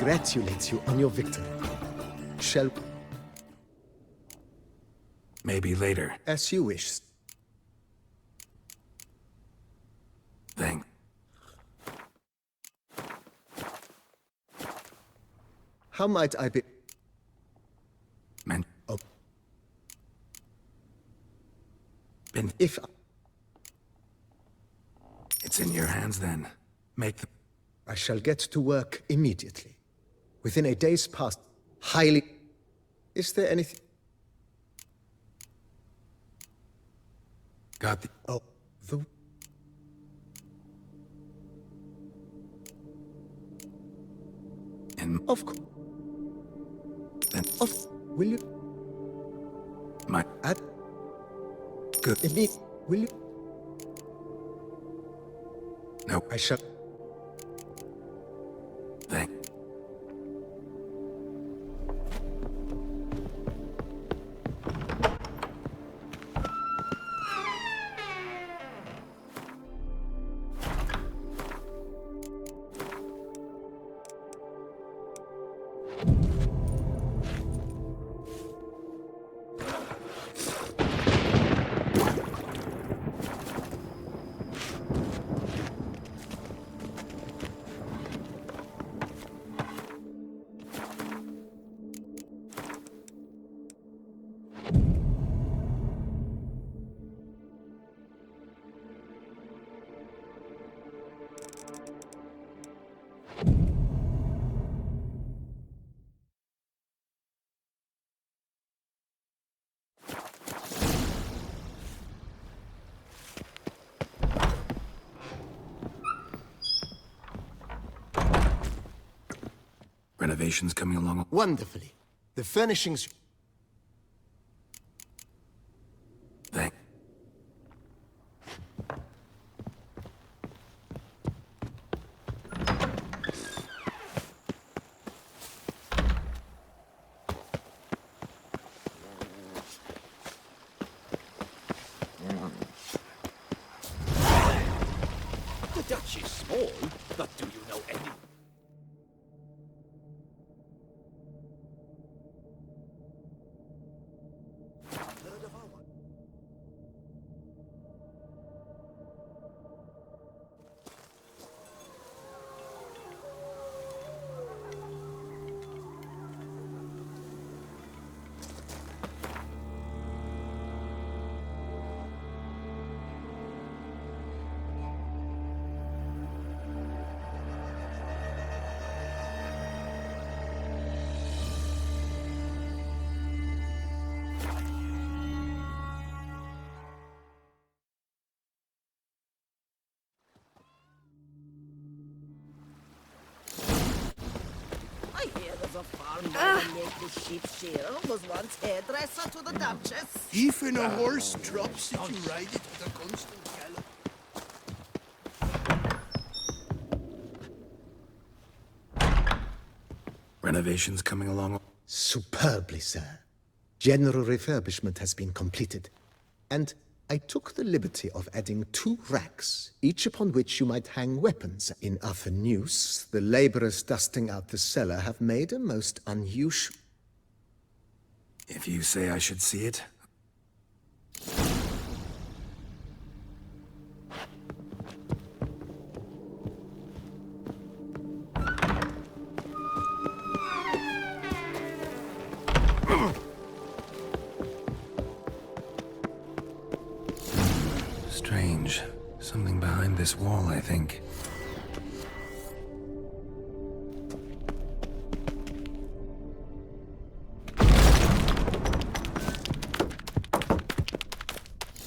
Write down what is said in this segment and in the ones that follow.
Congratulates you on your victory. Shall... Maybe later. As you wish. Thanks. How might I be... Man. Oh. Been... If... It's in your hands then. Make the... I shall get to work immediately. Within a day's past, highly... Is there anything... Got the... Oh, the... And... Of course. Then... Of... Will you... My... At... Good. Will you... No. I shall... Thank... Renovations coming along... Wonderfully. The furnishings... Thank... She's small, but do you know any... Heard of our one? I hear there's a farm boy that named the sheep shearer was once hairdresser to the Duchess. Even a horse drops if you ride it with a constant gallop. Renovations coming along. Superbly, sir. General refurbishment has been completed. And I took the liberty of adding 2 racks, each upon which you might hang weapons. In other news, the laborers dusting out the cellar have made a most unusual... If you say I should see it. Strange. Something behind this wall, I think.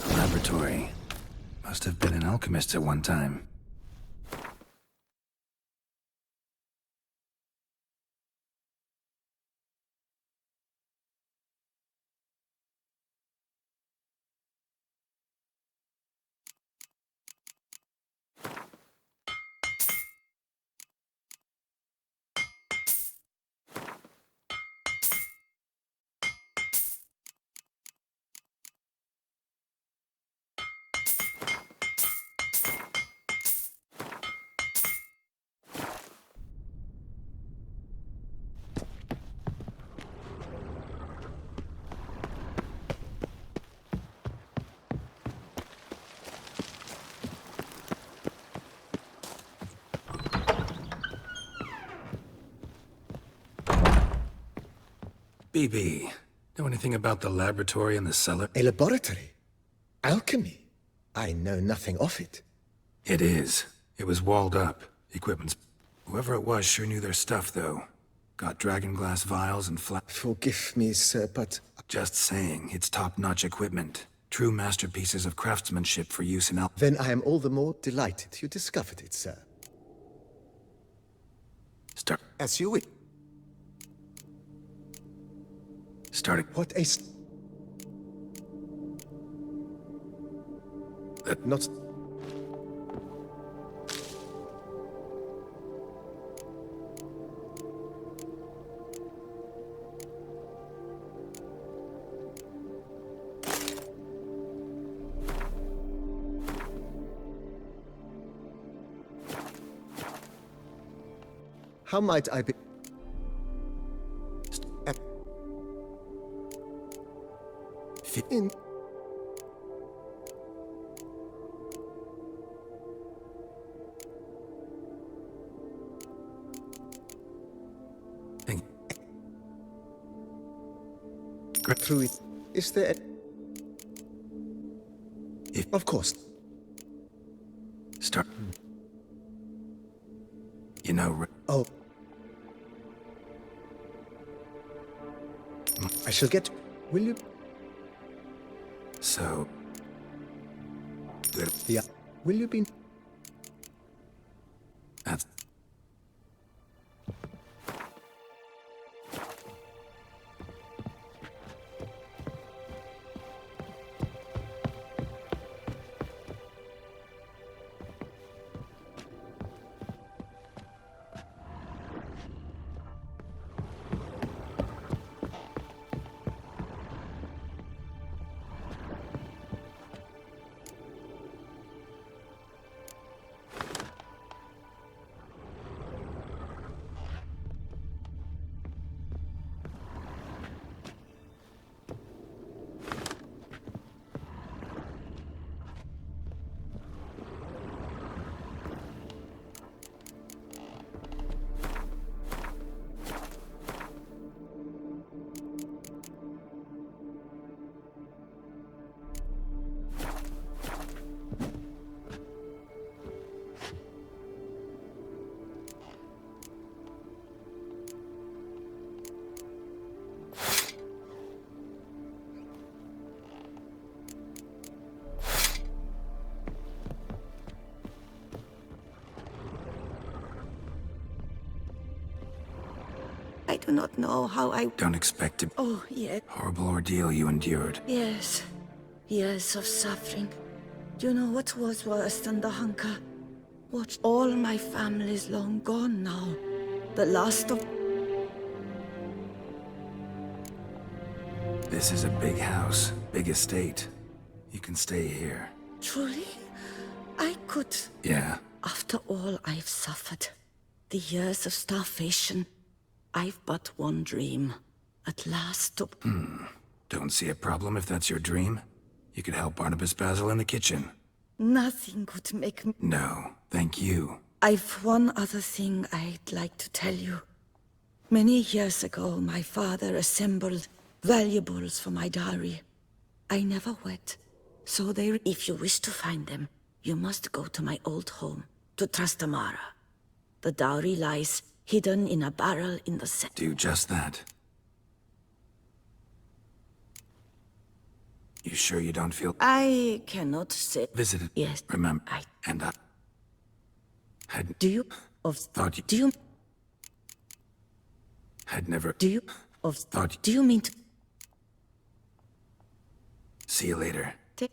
A laboratory. Must have been an alchemist at one time. BB, know anything about the laboratory in the cellar? A laboratory? Alchemy? I know nothing of it. It is. It was walled up. Equipment's... Whoever it was sure knew their stuff, though. Got dragon glass vials and Forgive me, sir, but... Just saying, it's top-notch equipment. True masterpieces of craftsmanship for use in Then I am all the more delighted you discovered it, sir. As you wish. Starting... What a... Not... How might I be... In... Through it. Is there... Of course. Start... You know... Oh. I shall get... Will you... So... Good. Yeah. Will you be... That's... do not know how I... Don't expect to... Oh, yes. Horrible ordeal you endured. Yes. Years of suffering. Do you know what was worse than the hunger? Watch, all my family's long gone now. The last of... This is a big house, big estate. You can stay here. Truly? I could... Yeah. After all I've suffered, the years of starvation, I've but one dream. At last to... Don't see a problem if that's your dream. You could help Barnabas Basil in the kitchen. Nothing could make me... No, thank you. I've one other thing I'd like to tell you. Many years ago, my father assembled valuables for my dowry. I never wed, so if you wish to find them, you must go to my old home, to Trastamara. The dowry lies hidden in a barrel in the Do just that. You sure you don't feel... I cannot say... Visited. Yes. Remember. And I... Had... Do you... Of... Thought you... Do you... Had never... Do you... Of... Thought... Do you mean to... See you later. Take...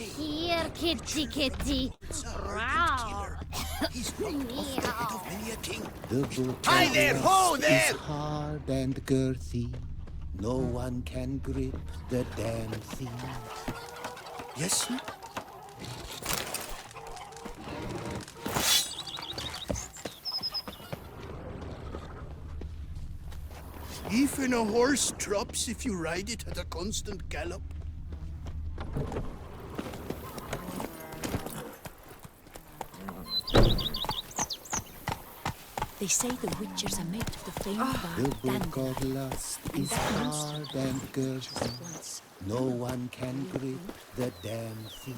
Here, kitty, kitty. Row. He's right off the head of many a king. The book Hi there, ho there! is hard and girthy. No one can grip the damn thing. Yes, sir? Even a horse drops if you ride it at a constant gallop. They say the witches are made of the famed The bark book dandelion. of lust And is that monster hard and girthy. once. No one can grip the damn thing.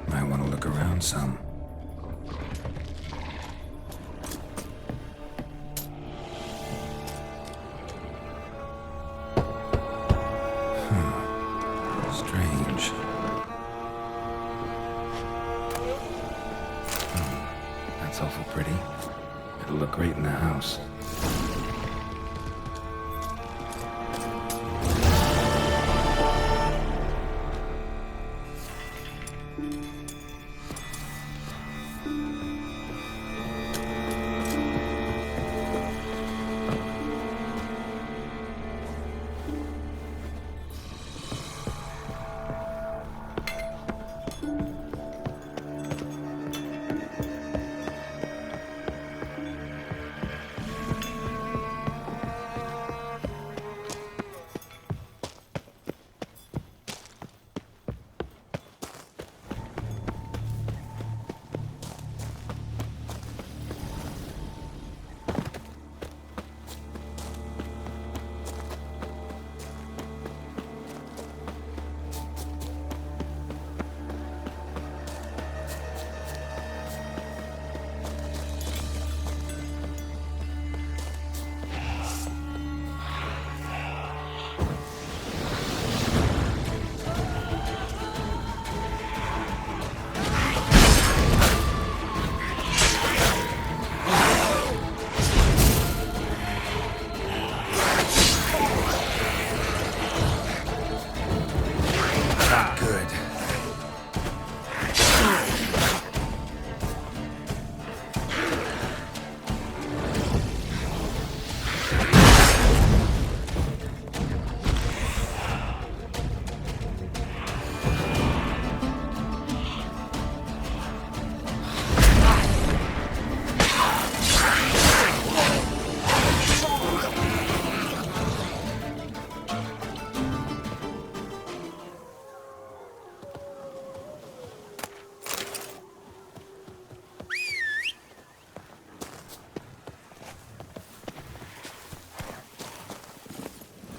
Might want to look around some. Strange. That's awful pretty. It'll look great in the house.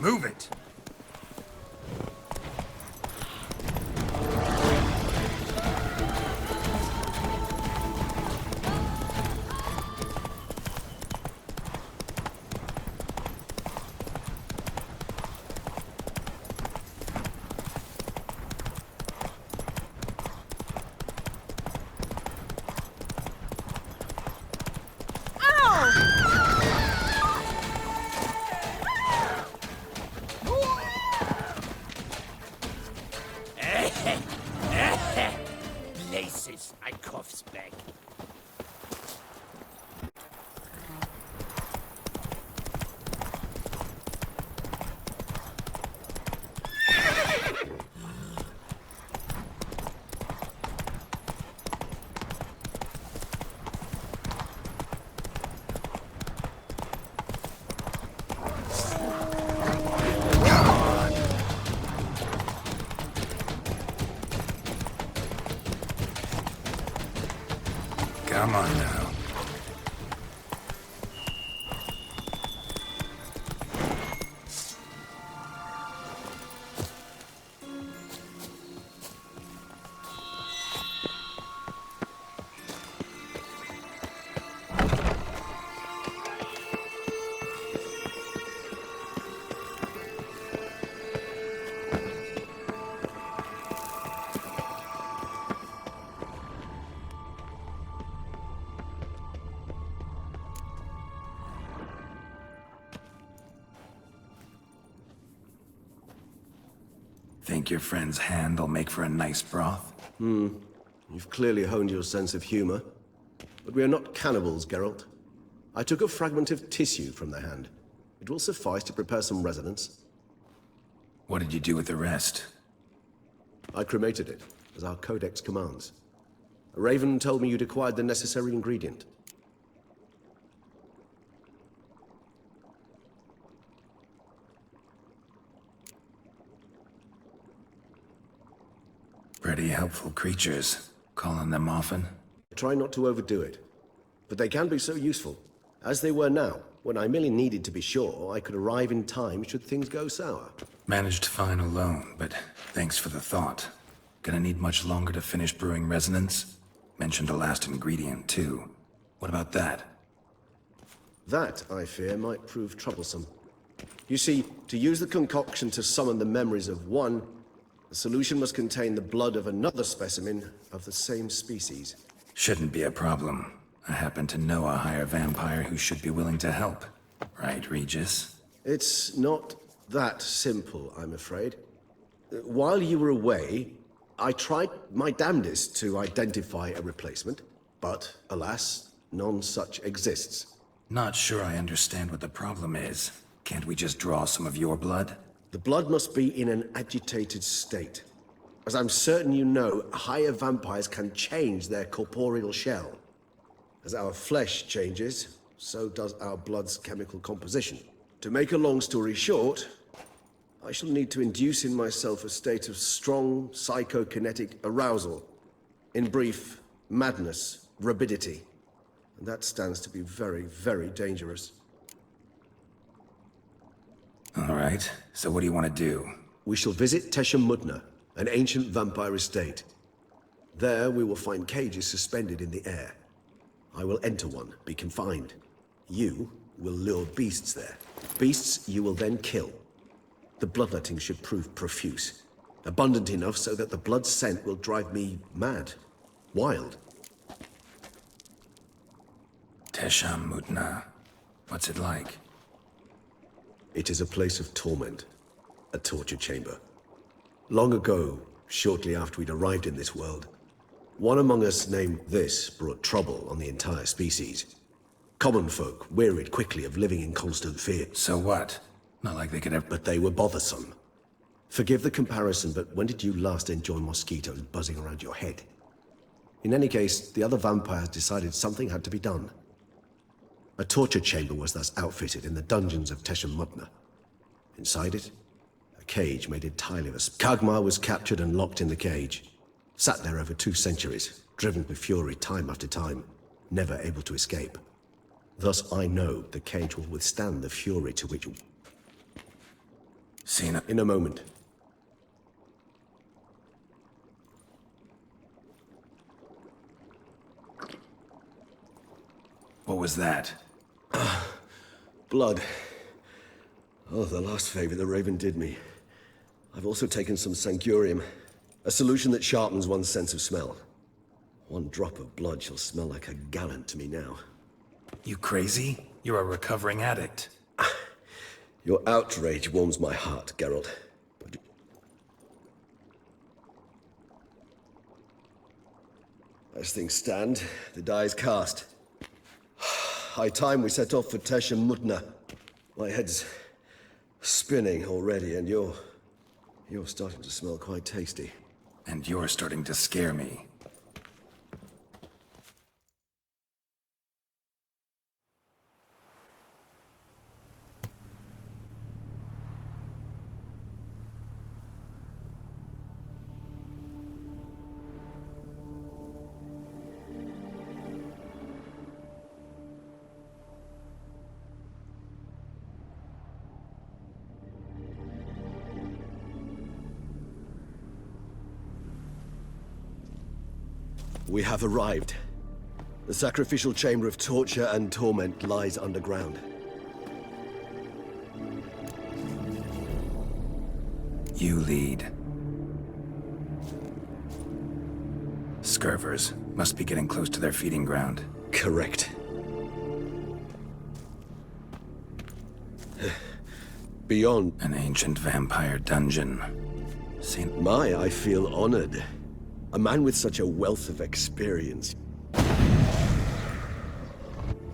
Move it! Come on now. Think your friend's hand'll make for a nice broth? You've clearly honed your sense of humor. But we are not cannibals, Geralt. I took a fragment of tissue from the hand. It will suffice to prepare some resonance. What did you do with the rest? I cremated it, as our codex commands. A raven told me you'd acquired the necessary ingredient. Pretty helpful creatures. Calling them often? Try not to overdo it. But they can be so useful. As they were now, when I merely needed to be sure I could arrive in time should things go sour. Managed fine alone, but thanks for the thought. Gonna need much longer to finish brewing resonance? Mentioned a last ingredient, too. What about that? That, I fear, might prove troublesome. You see, to use the concoction to summon the memories of one, the solution must contain the blood of another specimen of the same species. Shouldn't be a problem. I happen to know a higher vampire who should be willing to help. Right, Regis? It's not that simple, I'm afraid. While you were away, I tried my damnedest to identify a replacement, but alas, none such exists. Not sure I understand what the problem is. Can't we just draw some of your blood? The blood must be in an agitated state. As I'm certain you know, higher vampires can change their corporeal shell. As our flesh changes, so does our blood's chemical composition. To make a long story short, I shall need to induce in myself a state of strong psychokinetic arousal. In brief, madness, rabidity. And that stands to be very, very dangerous. All right, so what do you want to do? We shall visit Tesha Mudna, an ancient vampire estate. There we will find cages suspended in the air. I will enter one, be confined. You will lure beasts there. Beasts you will then kill. The bloodletting should prove profuse. Abundant enough so that the blood scent will drive me mad. Wild. Tesha Mutna. What's it like? It is a place of torment. A torture chamber. Long ago, shortly after we'd arrived in this world, one among us named This brought trouble on the entire species. Common folk wearied quickly of living in constant fear. So what? Not like they could have... But they were bothersome. Forgive the comparison, but when did you last enjoy mosquitoes buzzing around your head? In any case, the other vampires decided something had to be done. A torture chamber was thus outfitted in the dungeons of Tesha Mudna. Inside it, a cage made entirely of us. Kagmar was captured and locked in the cage. Sat there over 2 centuries, driven to fury time after time, never able to escape. Thus I know the cage will withstand the fury to which... Seen it. In a moment. What was that? Blood. Oh, the last favor the Raven did me. I've also taken some Sancurium, a solution that sharpens one's sense of smell. 1 drop of blood shall smell like a gallon to me now. You crazy? You're a recovering addict. Your outrage warms my heart, Geralt. But... as things stand, the die is cast. High time we set off for Tesha Mudna. My head's spinning already, and you're starting to smell quite tasty. And you're starting to scare me. We have arrived. The sacrificial chamber of torture and torment lies underground. You lead. Scurvers must be getting close to their feeding ground. Correct. Beyond An ancient vampire dungeon. Seen I feel honored. A man with such a wealth of experience.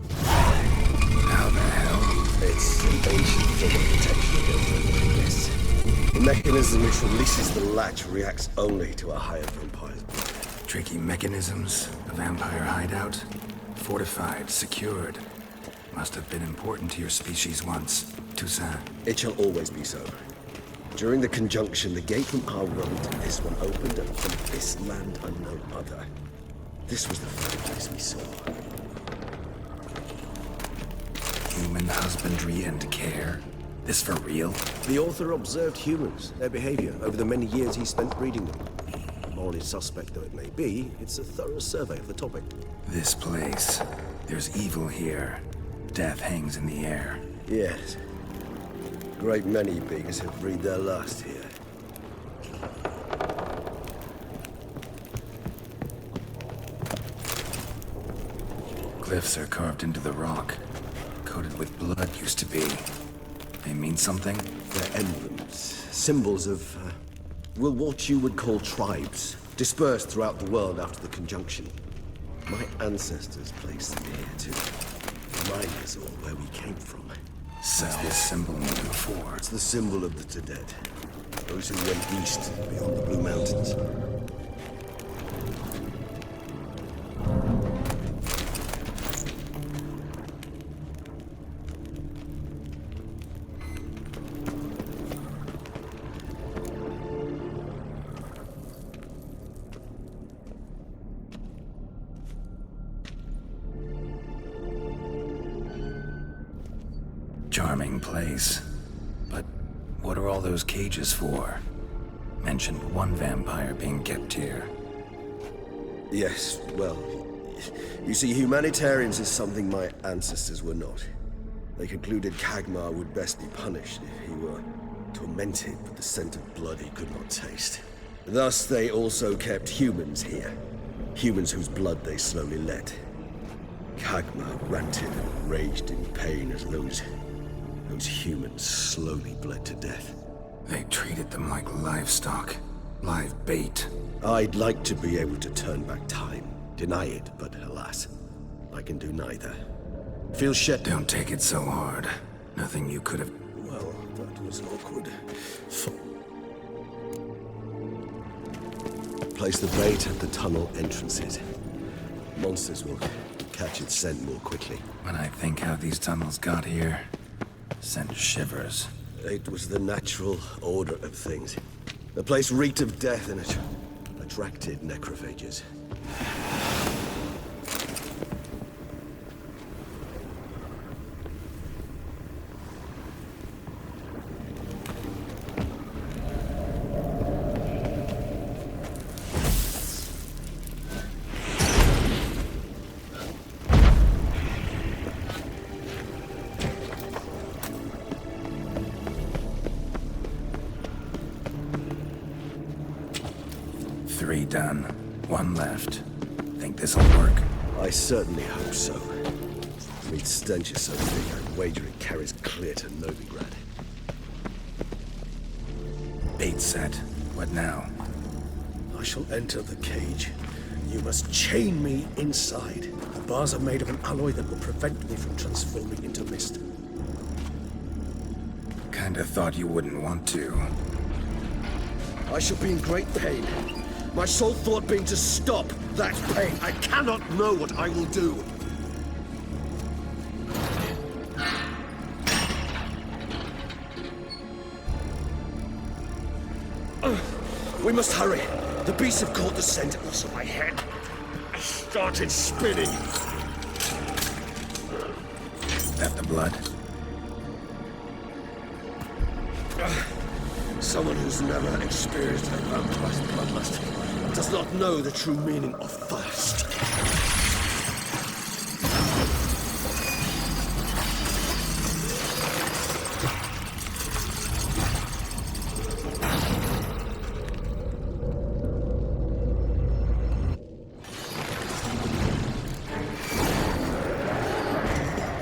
how the hell? It's an ancient form of protection against this. The mechanism which releases the latch reacts only to a higher vampire's blood. Tricky mechanisms, a vampire hideout. Fortified, secured. Must have been important to your species once, Toussaint. It shall always be so. During the conjunction, the gate from our world to this one opened, and from this land and no other. This was the first place we saw. Human husbandry and care. This for real? The author observed humans, their behavior, over the many years he spent breeding them. Morally suspect though it may be, it's a thorough survey of the topic. This place. There's evil here. Death hangs in the air. Yes. Great many beings have breathed their last here. Glyphs are carved into the rock. Coated with blood used to be. They mean something? They're emblems, symbols of, what you would call tribes, dispersed throughout the world after the conjunction. My ancestors placed them here to remind us all where we came from. Says this symbol mean before. It's the symbol of the Dead, those who went east beyond the Blue Mountains. Charming place. But what are all those cages for? Mentioned one vampire being kept here. Yes, well, you see, humanitarians is something my ancestors were not. They concluded Kagmar would best be punished if he were tormented with the scent of blood he could not taste. Thus, they also kept humans here. Humans whose blood they slowly let. Kagmar ranted and raged in pain as those humans slowly bled to death. They treated them like livestock. Live bait. I'd like to be able to turn back time. Deny it, but alas, I can do neither. Feel shit. Don't take it so hard. Nothing you could have... Well, that was awkward. Place the bait at the tunnel entrances. Monsters will catch its scent more quickly. When I think how these tunnels got here, sent shivers. It was the natural order of things. The place reeked of death and it attracted necrophages. Three done. One left. Think this'll work? I certainly hope so. Meat's stench is so thick, I'd wager it carries clear to Novigrad. Bait set. What now? I shall enter the cage. You must chain me inside. The bars are made of an alloy that will prevent me from transforming into mist. Kinda thought you wouldn't want to. I shall be in great pain. My sole thought being to stop that pain. I cannot know what I will do. We must hurry. The beasts have caught the scent, also my head. I started spinning. That the blood? Someone who's never experienced a vampire's bloodlust. does not know the true meaning of thirst.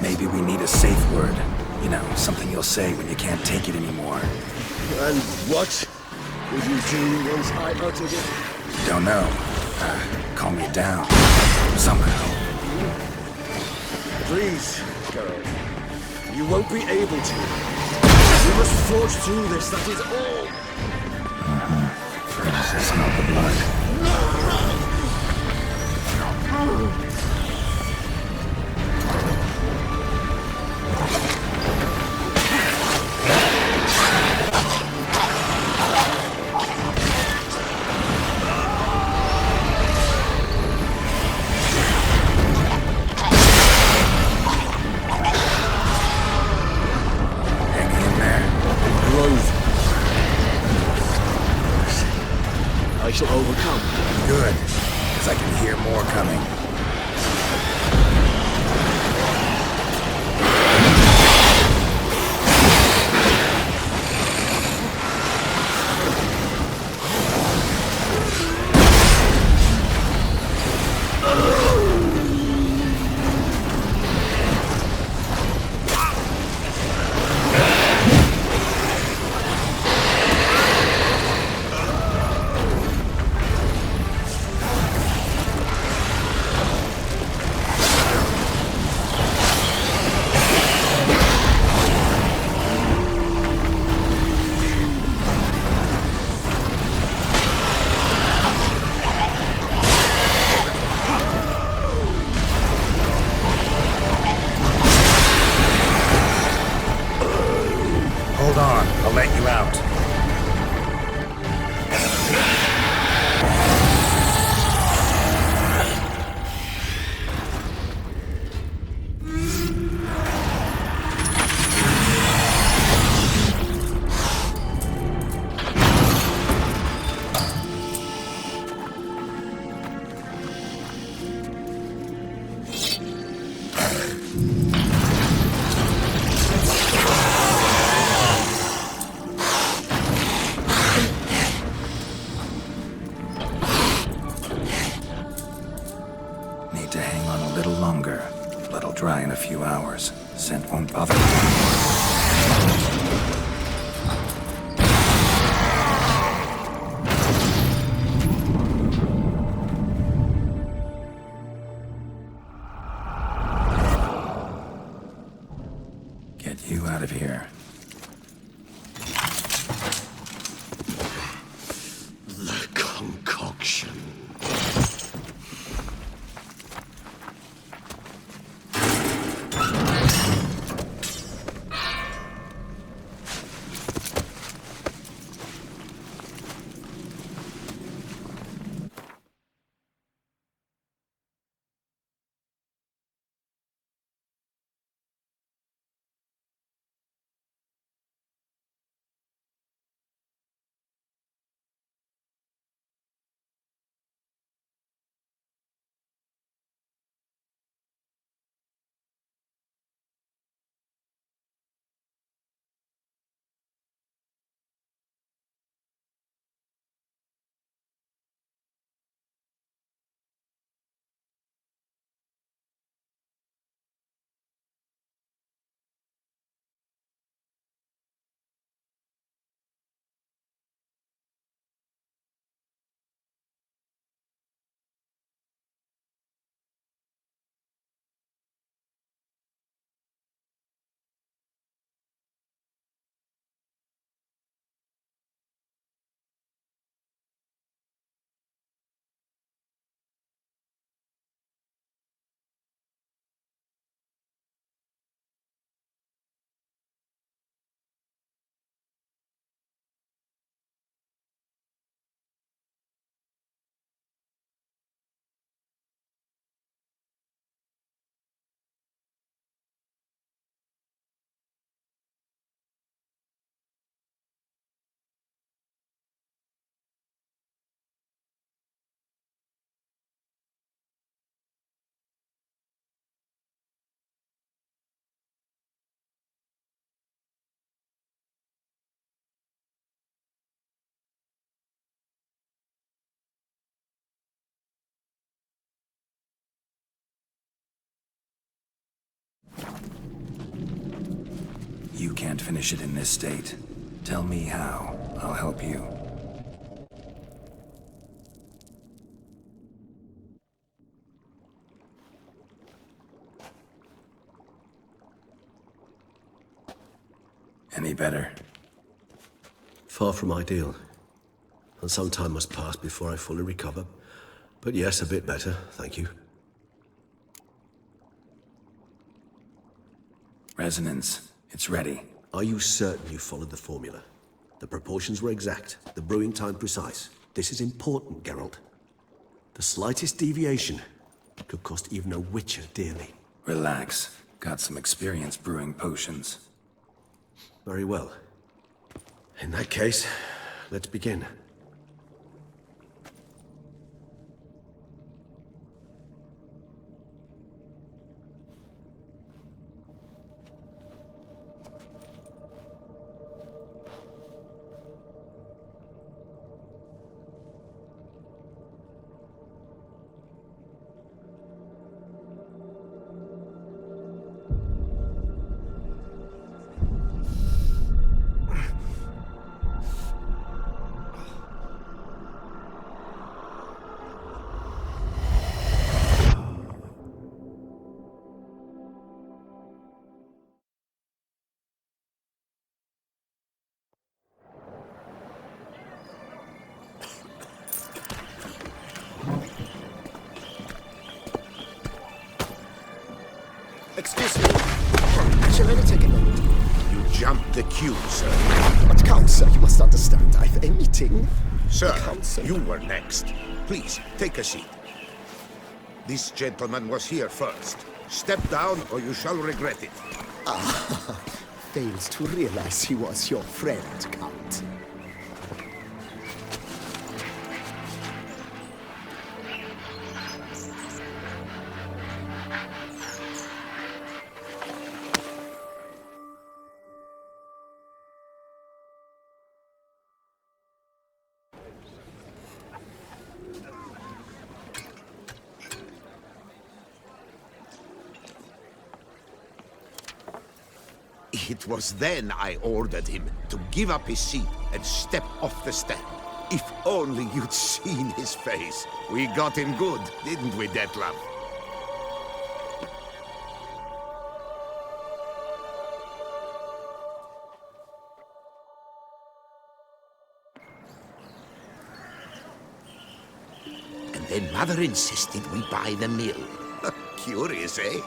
Maybe we need a safe word. You know, something you'll say when you can't take it anymore. And what will you do once I uttered it? Don't know. Calm me down. Somehow. Please, girl. You won't be able to. We must forge through this, that is all. Smell the blood. I shall overcome. Good, because I can hear more coming. Hold on, I'll let you out. Need to hang on a little longer. Blood'll dry in a few hours. Scent won't bother me. Get you out of here. The concoction. you can't finish it in this state. Tell me how. I'll help you. Any better? Far from ideal. And some time must pass before I fully recover. But yes, a bit better, thank you. Resonance. It's ready. Are you certain you followed the formula? The proportions were exact, the brewing time precise. This is important, Geralt. The slightest deviation could cost even a Witcher dearly. Relax. Got some experience brewing potions. Very well. In that case, let's begin. Excuse me. Shall I take a moment? You jumped the queue, sir. But Count, sir, you must understand. I've a meeting. Sir, Council. you were next. Please, take a seat. This gentleman was here first. Step down or you shall regret it. Fails to realize he was your friend, Count. It was then I ordered him to give up his seat and step off the step. If only you'd seen his face. We got him good, didn't we, Detlef? And then Mother insisted we buy the mill. Curious, eh?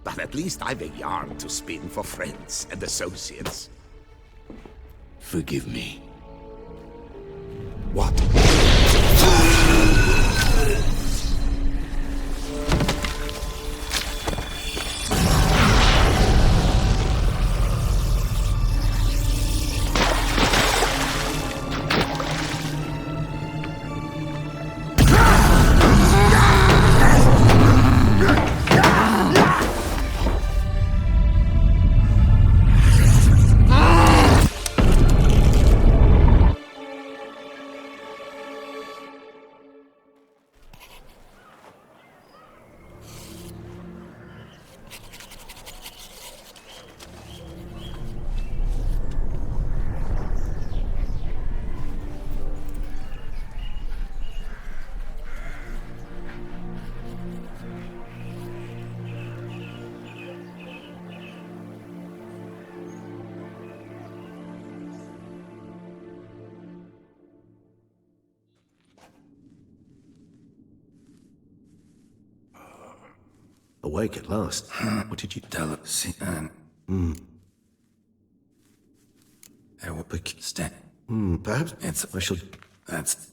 But at least I've a yarn to spin for friends and associates. Forgive me. What? Awake at last. What did you... Tell see, I will stand. Perhaps It's... I shall... That's...